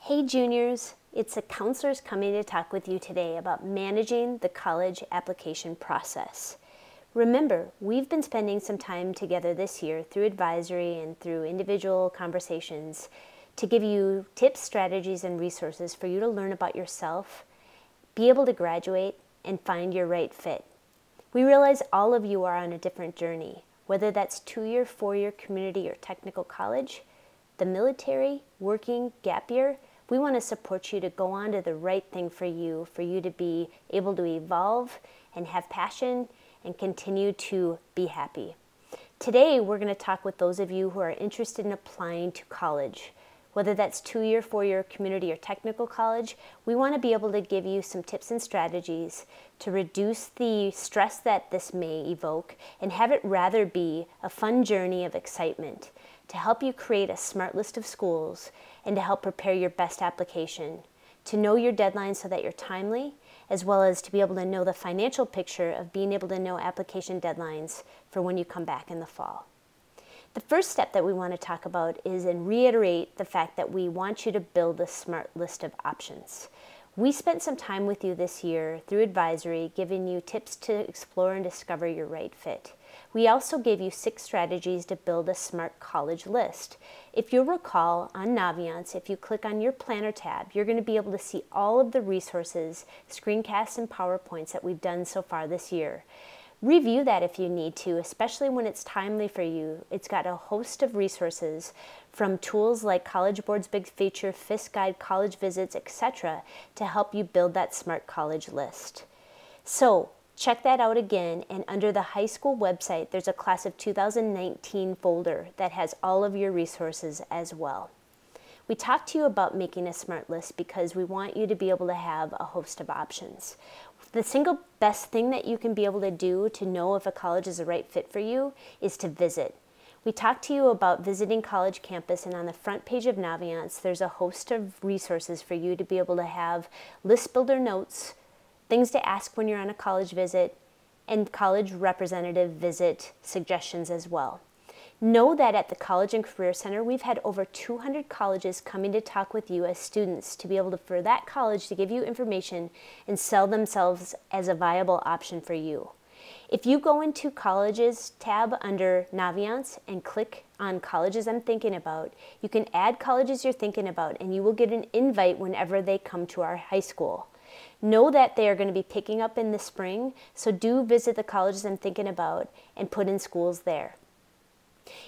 Hey juniors, it's the counselors coming to talk with you today about managing the college application process. Remember, we've been spending some time together this year through advisory and through individual conversations to give you tips, strategies, and resources for you to learn about yourself, be able to graduate, and find your right fit. We realize all of you are on a different journey, whether that's 2-year, 4-year community or technical college, the military, working, gap year. We want to support you to go on to the right thing for you to be able to evolve and have passion and continue to be happy. Today, we're going to talk with those of you who are interested in applying to college. Whether that's 2-year, 4-year community or technical college, we want to be able to give you some tips and strategies to reduce the stress that this may evoke and have it rather be a fun journey of excitement to help you create a smart list of schools and to help prepare your best application, to know your deadlines so that you're timely, as well as to be able to know the financial picture of being able to know application deadlines for when you come back in the fall. The first step that we want to talk about is and reiterate the fact that we want you to build a smart list of options. We spent some time with you this year through advisory, giving you tips to explore and discover your right fit. We also gave you 6 strategies to build a smart college list. If you'll recall, on Naviance, if you click on your planner tab, you're going to be able to see all of the resources, screencasts, and PowerPoints that we've done so far this year. Review that if you need to, especially when it's timely for you. It's got a host of resources from tools like College Board's Big Feature, FIS Guide, College Visits, etc. to help you build that smart college list. So check that out again, and under the high school website, there's a Class of 2019 folder that has all of your resources as well. We talked to you about making a smart list because we want you to be able to have a host of options. The single best thing that you can be able to do to know if a college is the right fit for you is to visit. We talked to you about visiting college campus, and on the front page of Naviance, there's a host of resources for you to be able to have list builder notes, things to ask when you're on a college visit, and college representative visit suggestions as well. Know that at the College and Career Center, we've had over 200 colleges coming to talk with you as students to be able to, for that college to give you information and sell themselves as a viable option for you. If you go into Colleges tab under Naviance and click on Colleges I'm Thinking About, you can add colleges you're thinking about and you will get an invite whenever they come to our high school. Know that they are going to be picking up in the spring, so do visit the colleges I'm thinking about and put in schools there.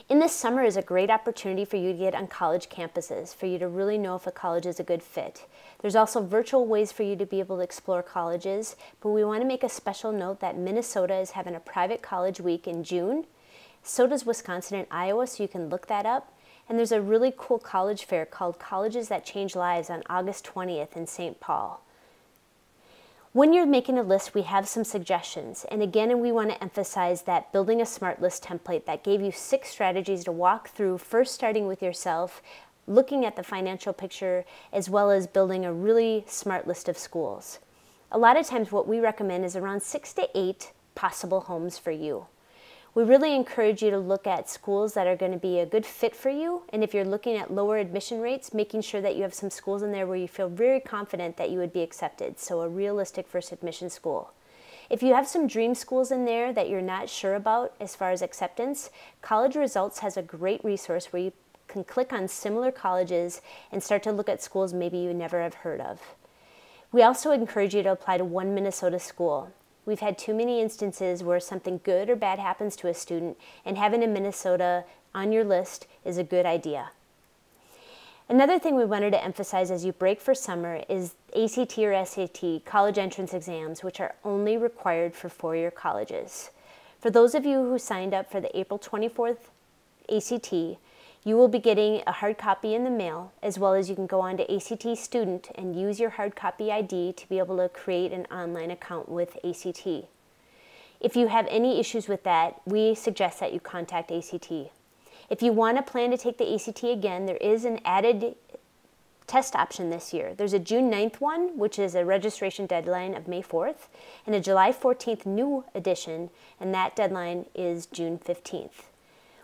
In the summer is a great opportunity for you to get on college campuses, for you to really know if a college is a good fit. There's also virtual ways for you to be able to explore colleges, but we want to make a special note that Minnesota is having a private college week in June. So does Wisconsin and Iowa, so you can look that up. And there's a really cool college fair called Colleges That Change Lives on August 20th in St. Paul. When you're making a list, we have some suggestions. And again, we want to emphasize that building a smart list template that gave you 6 strategies to walk through, first starting with yourself, looking at the financial picture, as well as building a really smart list of schools. A lot of times what we recommend is around 6 to 8 possible homes for you. We really encourage you to look at schools that are going to be a good fit for you, and if you're looking at lower admission rates, making sure that you have some schools in there where you feel very confident that you would be accepted, so a realistic first admission school. If you have some dream schools in there that you're not sure about as far as acceptance, College Results has a great resource where you can click on similar colleges and start to look at schools maybe you never have heard of. We also encourage you to apply to one Minnesota school. We've had too many instances where something good or bad happens to a student, and having a Minnesota on your list is a good idea. Another thing we wanted to emphasize as you break for summer is ACT or SAT, college entrance exams, which are only required for 4-year colleges. For those of you who signed up for the April 24th ACT, you will be getting a hard copy in the mail, as well as you can go on to ACT Student and use your hard copy ID to be able to create an online account with ACT. If you have any issues with that, we suggest that you contact ACT. If you want to plan to take the ACT again, there is an added test option this year. There's a June 9th one, which is a registration deadline of May 4th, and a July 14th new edition, and that deadline is June 15th.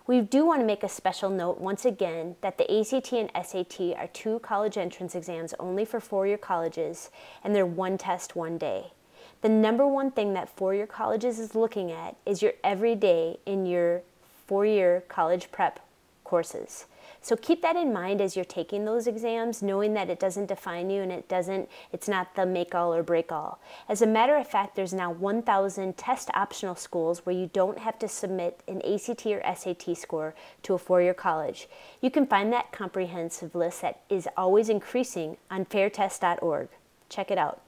We do want to make a special note once again that the ACT and SAT are 2 college entrance exams only for 4-year colleges, and they're 1 test, 1 day. The number one thing that 4-year colleges is looking at is your everyday in your 4-year college prep courses. So keep that in mind as you're taking those exams, knowing that it doesn't define you and it's not the make all or break all. As a matter of fact, there's now 1,000 test optional schools where you don't have to submit an ACT or SAT score to a 4-year college. You can find that comprehensive list that is always increasing on fairtest.org. Check it out.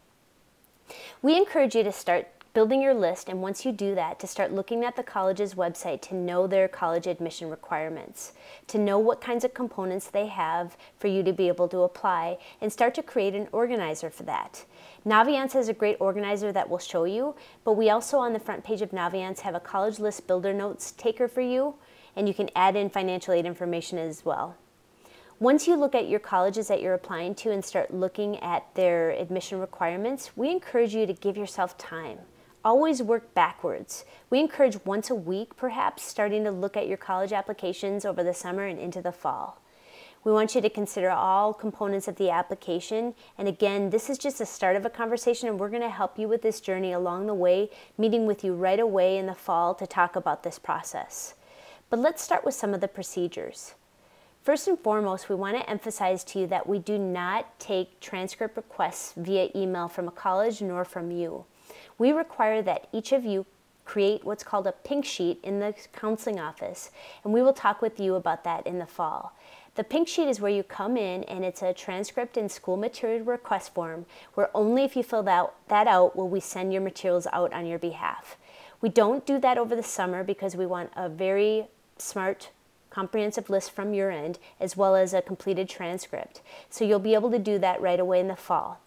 We encourage you to start building your list, and once you do that, to start looking at the college's website to know their college admission requirements, to know what kinds of components they have for you to be able to apply, and start to create an organizer for that. Naviance is a great organizer that will show you, but we also on the front page of Naviance have a college list builder notes taker for you, and you can add in financial aid information as well. Once you look at your colleges that you're applying to and start looking at their admission requirements, we encourage you to give yourself time. Always work backwards. We encourage once a week, perhaps, starting to look at your college applications over the summer and into the fall. We want you to consider all components of the application. And again, this is just the start of a conversation, and we're going to help you with this journey along the way, meeting with you right away in the fall to talk about this process. But let's start with some of the procedures. First and foremost, we want to emphasize to you that we do not take transcript requests via email from a college nor from you. We require that each of you create what's called a pink sheet in the counseling office, and we will talk with you about that in the fall. The pink sheet is where you come in, and it's a transcript and school material request form where only if you fill that out will we send your materials out on your behalf. We don't do that over the summer because we want a very smart, comprehensive list from your end as well as a completed transcript. So you'll be able to do that right away in the fall.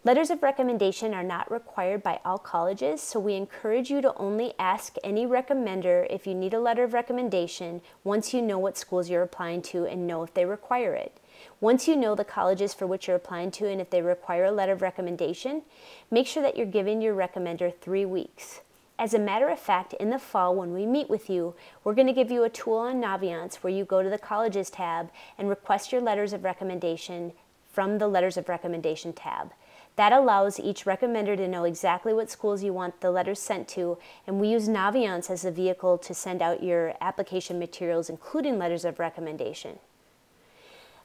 Letters of recommendation are not required by all colleges, so we encourage you to only ask any recommender if you need a letter of recommendation once you know what schools you're applying to and know if they require it. Once you know the colleges for which you're applying to and if they require a letter of recommendation, make sure that you're giving your recommender 3 weeks. As a matter of fact, in the fall when we meet with you, we're going to give you a tool on Naviance where you go to the Colleges tab and request your letters of recommendation from the Letters of Recommendation tab. That allows each recommender to know exactly what schools you want the letters sent to, and we use Naviance as a vehicle to send out your application materials, including letters of recommendation.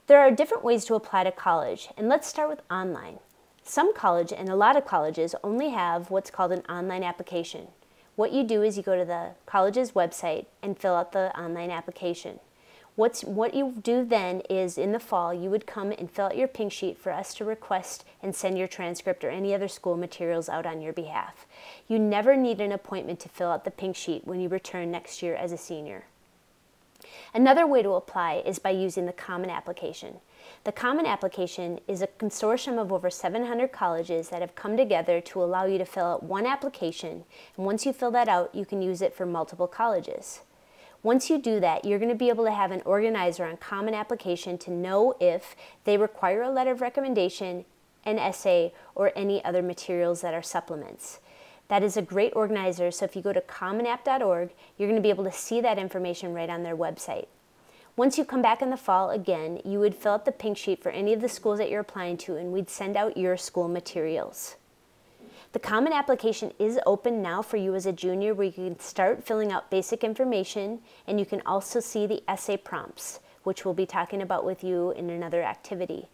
There are different ways to apply to college, and let's start with online. Some college and a lot of colleges only have what's called an online application. What you do is you go to the college's website and fill out the online application. What you do then is in the fall you would come and fill out your pink sheet for us to request and send your transcript or any other school materials out on your behalf. You never need an appointment to fill out the pink sheet when you return next year as a senior. Another way to apply is by using the Common Application. The Common Application is a consortium of over 700 colleges that have come together to allow you to fill out one application, and once you fill that out, you can use it for multiple colleges. Once you do that, you're going to be able to have an organizer on Common Application to know if they require a letter of recommendation, an essay, or any other materials that are supplements. That is a great organizer, so if you go to commonapp.org, you're going to be able to see that information right on their website. Once you come back in the fall again, you would fill out the pink sheet for any of the schools that you're applying to, and we'd send out your school materials. The Common Application is open now for you as a junior, where you can start filling out basic information, and you can also see the essay prompts, which we'll be talking about with you in another activity.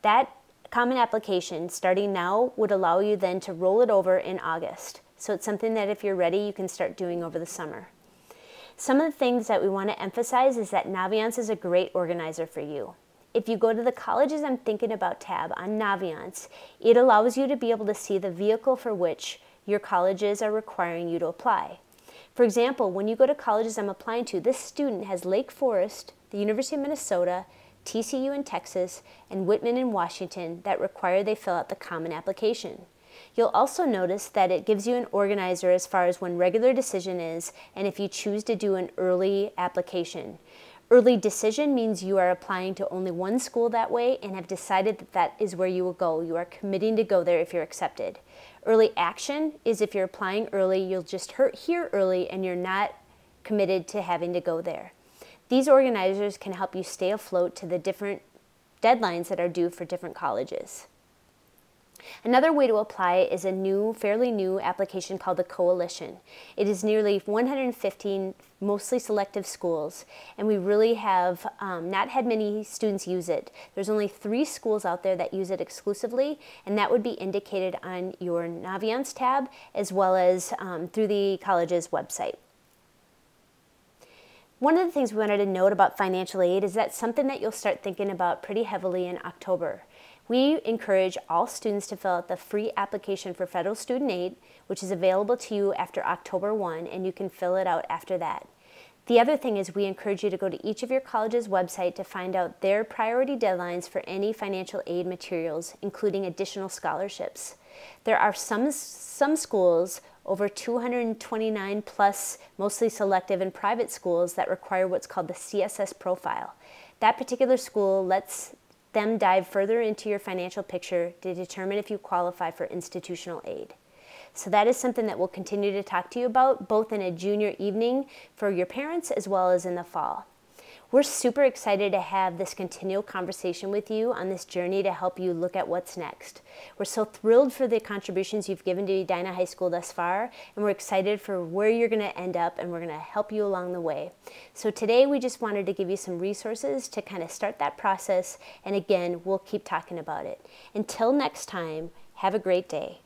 That Common Application, starting now, would allow you then to roll it over in August. So it's something that if you're ready, you can start doing over the summer. Some of the things that we want to emphasize is that Naviance is a great organizer for you. If you go to the Colleges I'm Thinking About tab on Naviance, it allows you to be able to see the vehicle for which your colleges are requiring you to apply. For example, when you go to Colleges I'm Applying to, this student has Lake Forest, the University of Minnesota, TCU in Texas, and Whitman in Washington that require they fill out the Common Application. You'll also notice that it gives you an organizer as far as when regular decision is and if you choose to do an early application. Early decision means you are applying to only one school that way and have decided that that is where you will go. You are committing to go there if you're accepted. Early action is if you're applying early, you'll just hear early and you're not committed to having to go there. These organizers can help you stay afloat to the different deadlines that are due for different colleges. Another way to apply is a fairly new application called the Coalition. It is nearly 115 mostly selective schools, and we really have not had many students use it. There's only 3 schools out there that use it exclusively, and that would be indicated on your Naviance tab as well as through the college's website. One of the things we wanted to note about financial aid is that's something that you'll start thinking about pretty heavily in October. We encourage all students to fill out the free application for federal student aid, which is available to you after October 1, and you can fill it out after that. The other thing is we encourage you to go to each of your college's website to find out their priority deadlines for any financial aid materials, including additional scholarships. There are some schools, over 229 plus mostly selective and private schools, that require what's called the CSS profile. That particular school lets them dive further into your financial picture to determine if you qualify for institutional aid. So that is something that we'll continue to talk to you about, both in a junior evening for your parents as well as in the fall. We're super excited to have this continual conversation with you on this journey to help you look at what's next. We're so thrilled for the contributions you've given to Edina High School thus far, and we're excited for where you're going to end up, and we're going to help you along the way. So today we just wanted to give you some resources to kind of start that process, and again, we'll keep talking about it. Until next time, have a great day.